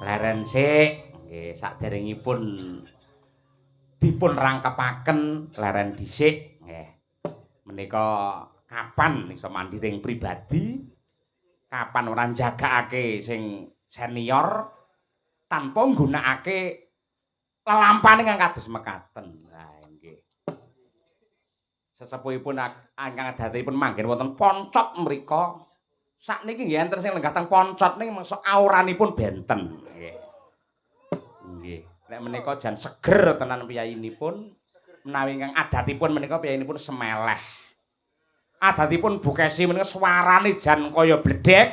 Leren sik, nggih saderengipun dipun rangkepaken leren dhisik nggih. Menika kapan iso mandiri pribadi? Kapan ora njagakake sing senior tanpa nggunakake lelampane kang kados mekaten. Lah nggih. Sesepuhipun ingkang adatipun manggen wonten Poncot mriku. Sakniki nggih enten sing lenggah teng Poncot niki mengko auranipun benten. Nggih. Nggih. Nek menika jan seger tenan piyayinipun menawi ingkang adatipun menika piyayinipun semeleh. Adatipun Bukesi menika swarane jan kaya bledhek.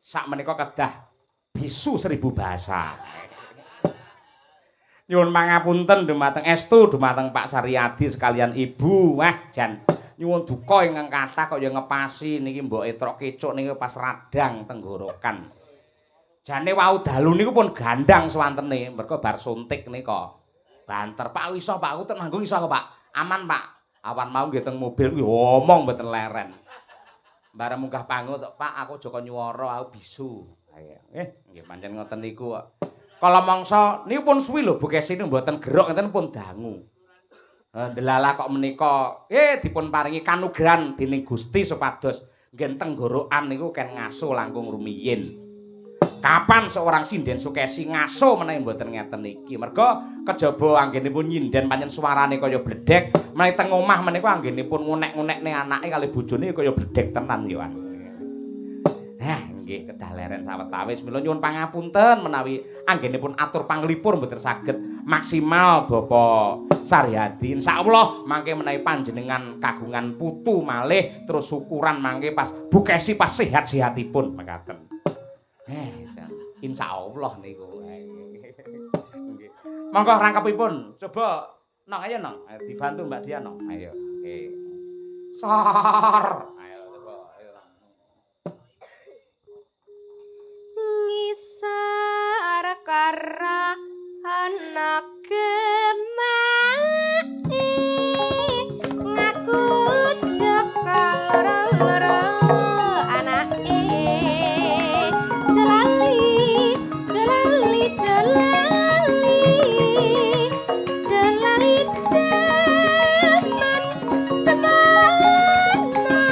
Sak menika kedah bisu 1000 bahasa. Nyuwun pangapunten dumateng estu dumateng Pak Saryadi sekalian Ibu. Wah, jan nyuwun duka ingkang kathah kaya ngepasi niki mbok etrok kecuk niki pas radang tenggorokan. Jane wau dalu niku pun gandang swantene mergo bar suntik nika. Banter, Pak iso Pak, aku tek manggung iso Pak. Aman Pak. Awan mau nggih teng mobil kuwi omong mboten leren. Bareng munggah panggung tok Pak, aku aja nyuwara, aku bisu. Nggih pancen ngoten niku kok. Kala mangsa niku pun suwi lho Bukesi niku mboten gerok ngeten pun dangu. Delala kok menika dipun paringi kanugrahan dening Gusti supados nggen tenggorokan niku ken ngaso langkung rumiyin. Kapan seorang sinden Sukesi ngaso menawi mboten ngeten iki. Merga kejaba anggenipun nyinden pancen suarane kaya bledhek, menawi teng omah menika anggenipun ngunek-ngunekne anake kali bojone kaya bledhek tenan ya. Nggih kedah leren sawetawis mila nyuwun pangapunten menawi anggenipun atur panglipur mboten saged maksimal Bapak Saryadi. Insyaallah mangke menawi panjenengan kagungan putu malih terus syukuran mangke pas Bukesi pas sehat-sehatipun mekaten. Insyaallah niku. Nggih. Monggo rangkepipun coba nong ayo nong dibantu Mbak Dian nong. Ayo. Nggih. Sor. Ayo coba ayo. Ngisar kara anak gemaki ngaku jaka loro-loro anake jalali jalali jalali jalali jaman semana nalikane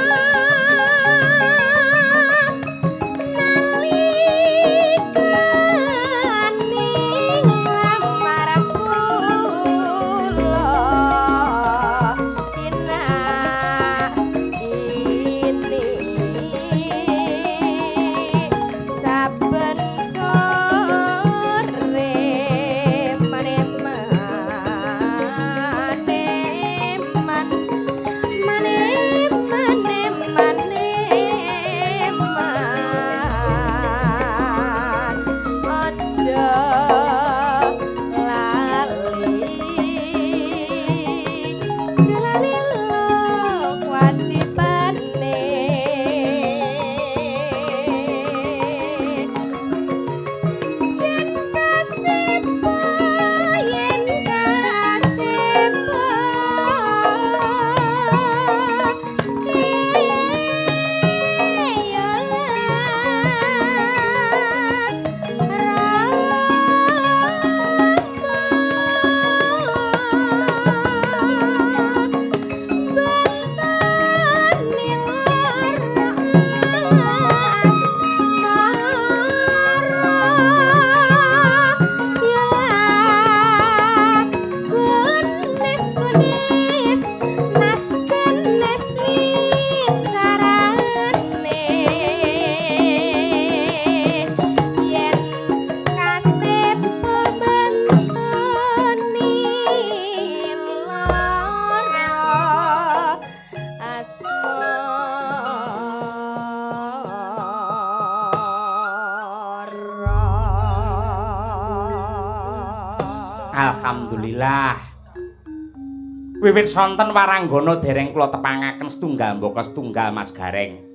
lamarku Alhamdulillah. Wiwit sonten waranggana dereng kula tepangaken setunggal mbaka setunggal Mas Gareng.